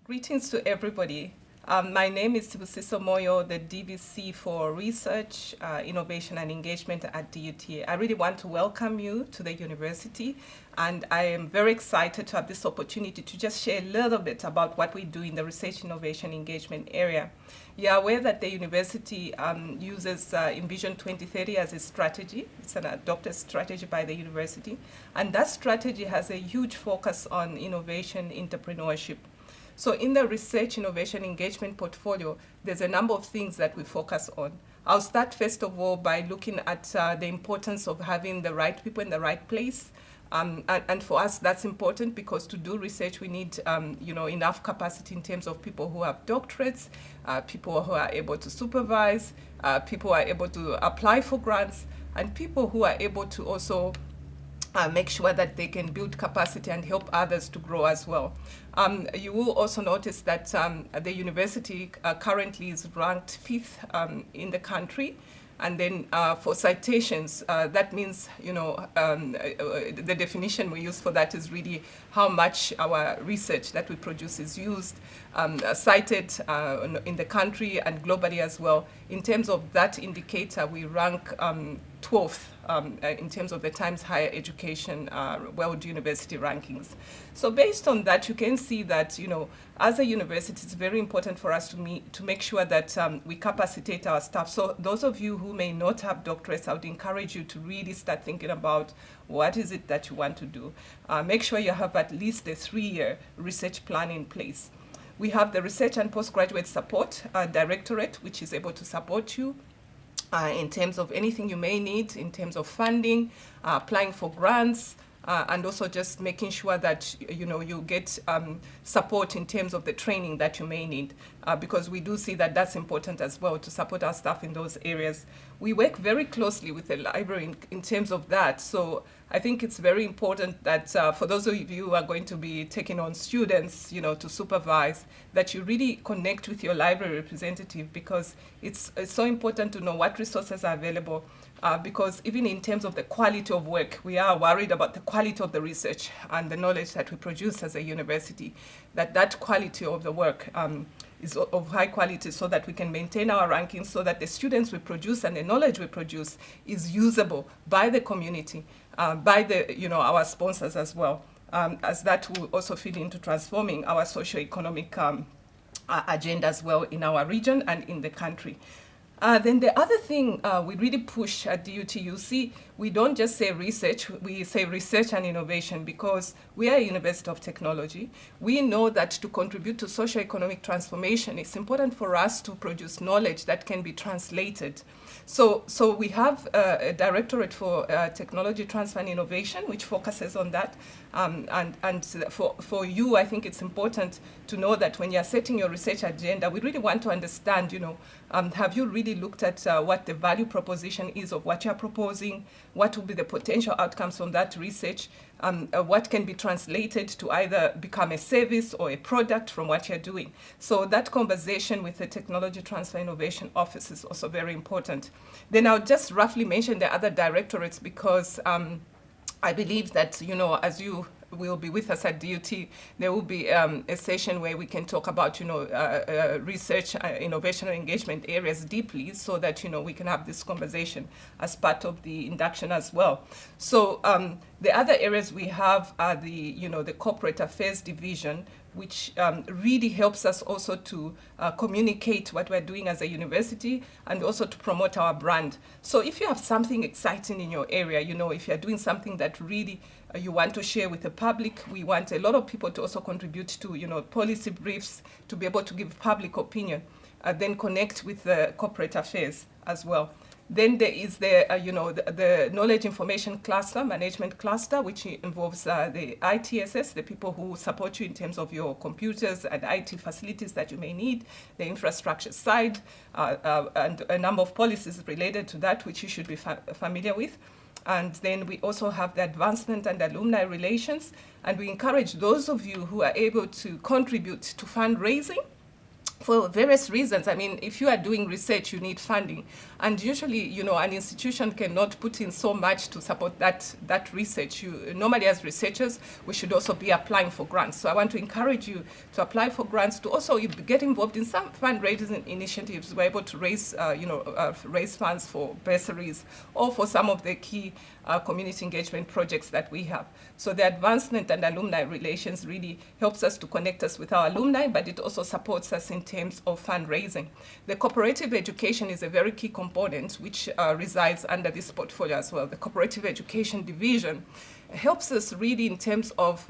Greetings to everybody. My name is S Moyo, the DVC for Research, Innovation and Engagement at DUT. I really want to welcome you to the university, and I am very excited to have this opportunity to just share a little bit about what we do in the Research, Innovation, Engagement area. You are aware that the university uses Envision 2030 as a strategy. It's an adopted strategy by the university, and that strategy has a huge focus on innovation, entrepreneurship. So in the research, innovation, engagement portfolio, there's a number of things that we focus on. I'll start first of all by looking at the importance of having the right people in the right place. And for us, that's important because to do research, we need enough capacity in terms of people who have doctorates, people who are able to supervise, people who are able to apply for grants, and people who are able to also make sure that they can build capacity and help others to grow as well. You will also notice that the university currently is ranked 5th in the country. And then for citations, that means, the definition we use for that is really how much our research that we produce is used, cited in the country and globally as well. In terms of that indicator, we rank 12th in terms of the Times Higher Education World University rankings. So based on that, you can see that, as a university, it's very important for us to make sure that we capacitate our staff. So those of you who may not have doctorates, I would encourage you to really start thinking about what is it that you want to do. Make sure you have at least a 3-year research plan in place. We have the Research and Postgraduate Support Directorate, which is able to support you in terms of anything you may need, in terms of funding, applying for grants, and also just making sure that you get support in terms of the training that you may need, because we do see that that's important as well to support our staff in those areas. We work very closely with the library in terms of that. So I think it's very important that for those of you who are going to be taking on students, to supervise, that you really connect with your library representative, because it's so important to know what resources are available. Because even in terms of the quality of work, we are worried about the quality of the research and the knowledge that we produce as a university, that quality of the work is of high quality, so that we can maintain our rankings, so that the students we produce and the knowledge we produce is usable by the community, by our sponsors as well, as that will also feed into transforming our socio-economic agenda as well in our region and in the country. Then the other thing we really push at DUT, you see, we don't just say research, we say research and innovation, because we are a university of technology. We know that to contribute to socio-economic transformation, it's important for us to produce knowledge that can be translated. So we have a directorate for technology transfer and innovation, which focuses on that. And for you, I think it's important to know that when you're setting your research agenda, we really want to understand, have you really looked at what the value proposition is of what you're proposing, what will be the potential outcomes from that research, what can be translated to either become a service or a product from what you're doing. So that conversation with the Technology Transfer Innovation Office is also very important. Then I'll just roughly mention the other directorates, because I believe that, as you will be with us at DUT, there will be a session where we can talk about, research, innovation, and engagement areas deeply, so that, we can have this conversation as part of the induction as well. So the other areas we have are the corporate affairs division, which really helps us also to communicate what we're doing as a university, and also to promote our brand. So if you have something exciting in your area, if you're doing something that really you want to share with the public, we want a lot of people to also contribute to, policy briefs, to be able to give public opinion, then connect with the corporate affairs as well. Then there is the knowledge information cluster, management cluster, which involves the ITSS, the people who support you in terms of your computers and IT facilities that you may need, the infrastructure side, and a number of policies related to that, which you should be familiar with. And then we also have the advancement and alumni relations. And we encourage those of you who are able to contribute to fundraising for various reasons. I mean, if you are doing research, you need funding. And usually, an institution cannot put in so much to support that research. Normally, as researchers, we should also be applying for grants. So I want to encourage you to apply for grants, to also get involved in some fundraising initiatives. We're able to raise, raise funds for bursaries or for some of the key community engagement projects that we have. So the advancement and alumni relations really helps us to connect us with our alumni, but it also supports us in terms of fundraising. The cooperative education is a very key component which resides under this portfolio as well. The cooperative education division helps us really in terms of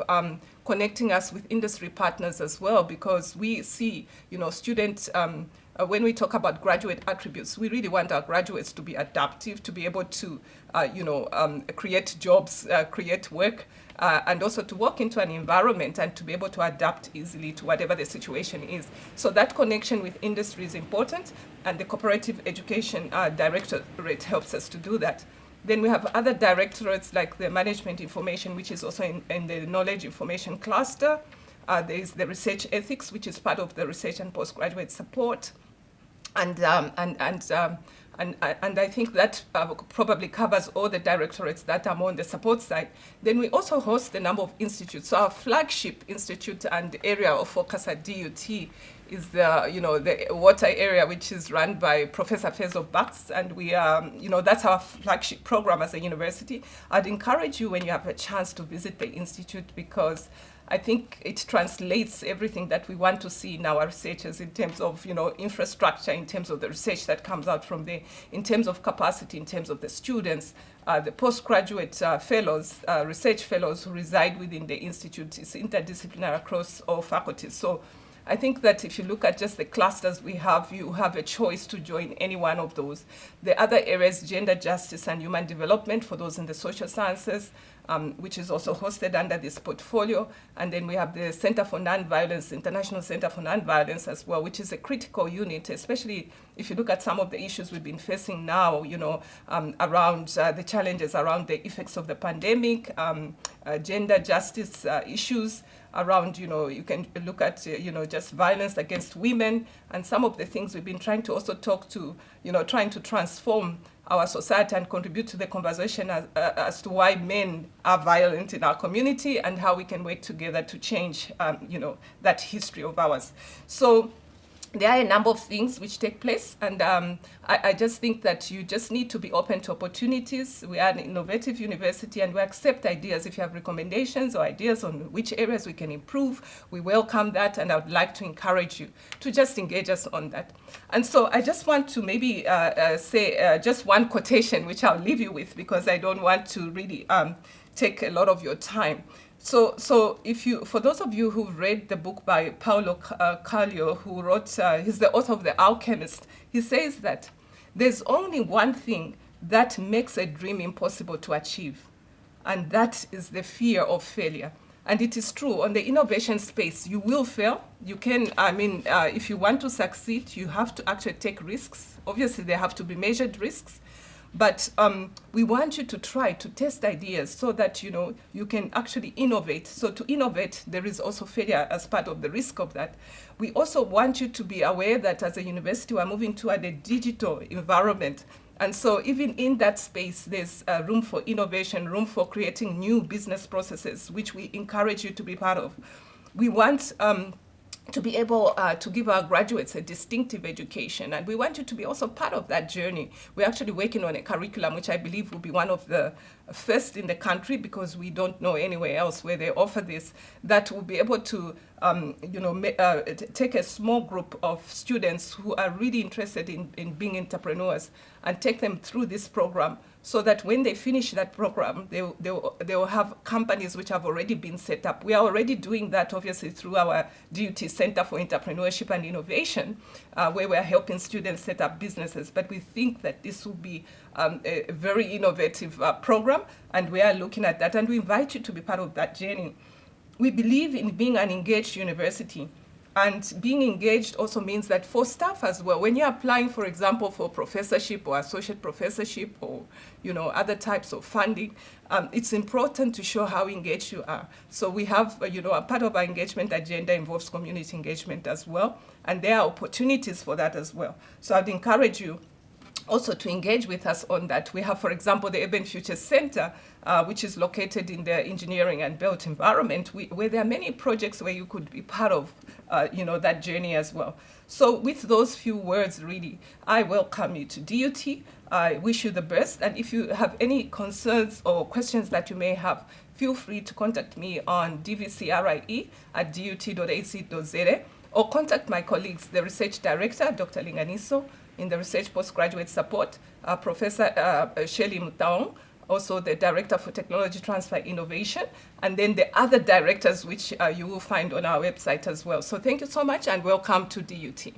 connecting us with industry partners as well, because we see, students, when we talk about graduate attributes, we really want our graduates to be adaptive, to be able to, create jobs, create work, and also to walk into an environment and to be able to adapt easily to whatever the situation is. So that connection with industry is important, and the Cooperative Education Directorate helps us to do that. Then we have other directorates like the Management Information, which is also in the Knowledge Information cluster. There is the Research Ethics, which is part of the Research and Postgraduate Support. And I think that probably covers all the directorates that are more on the support side. Then we also host a number of institutes. So our flagship institute and area of focus at DUT is the water area, which is run by Professor Fezo Bax, and we are, that's our flagship program as a university. I'd encourage you when you have a chance to visit the institute, because I think it translates everything that we want to see in our researchers in terms of, infrastructure, in terms of the research that comes out from there, in terms of capacity, in terms of the students, the postgraduate fellows, research fellows who reside within the institute. Is interdisciplinary across all faculties. So I think that if you look at just the clusters we have, you have a choice to join any one of those. The other areas, gender justice and human development for those in the social sciences, which is also hosted under this portfolio. And then we have the Center for Nonviolence, International Center for Nonviolence as well, which is a critical unit, especially if you look at some of the issues we've been facing now, around the challenges around the effects of the pandemic, gender justice issues, around, you can look at, just violence against women, and some of the things we've been trying to also talk to, trying to transform our society and contribute to the conversation as to why men are violent in our community and how we can work together to change, that history of ours. So there are a number of things which take place, and I just think that you just need to be open to opportunities. We are an innovative university, and we accept ideas. If you have recommendations or ideas on which areas we can improve, we welcome that, and I would like to encourage you to just engage us on that. And so I just want to maybe say just one quotation, which I'll leave you with, because I don't want to really take a lot of your time. So for those of you who've read the book by Paulo Coelho, who wrote, he's the author of The Alchemist, he says that there's only one thing that makes a dream impossible to achieve, and that is the fear of failure. And it is true, on the innovation space, you will fail. You can, if you want to succeed, you have to actually take risks. Obviously, there have to be measured risks. But we want you to try to test ideas so that, you can actually innovate. So to innovate, there is also failure as part of the risk of that. We also want you to be aware that as a university, we're moving toward a digital environment. And so even in that space, there's room for innovation, room for creating new business processes, which we encourage you to be part of. We want to be able to give our graduates a distinctive education. And we want you to be also part of that journey. We're actually working on a curriculum, which I believe will be one of the first in the country, because we don't know anywhere else where they offer this, that will be able to take a small group of students who are really interested in being entrepreneurs and take them through this program, so that when they finish that program, they will have companies which have already been set up. We are already doing that, obviously, through our DUT Center for Entrepreneurship and Innovation, where we are helping students set up businesses. But we think that this will be a very innovative program, and we are looking at that, and we invite you to be part of that journey. We believe in being an engaged university. And being engaged also means that for staff as well, when you're applying, for example, for professorship or associate professorship or other types of funding, it's important to show how engaged you are. So we have, a part of our engagement agenda involves community engagement as well, and there are opportunities for that as well. So I'd encourage you also to engage with us on that. We have, for example, the Urban Futures Center, which is located in the engineering and built environment, where there are many projects where you could be part of, that journey as well. So with those few words, really, I welcome you to DUT. I wish you the best. And if you have any concerns or questions that you may have, feel free to contact me on dvcrie@dut.ac.za, or contact my colleagues, the Research Director, Dr. Linganiso, in the Research Postgraduate Support, Professor Shelley Mutaong, also the Director for Technology Transfer Innovation, and then the other directors which you will find on our website as well. So thank you so much and welcome to DUT.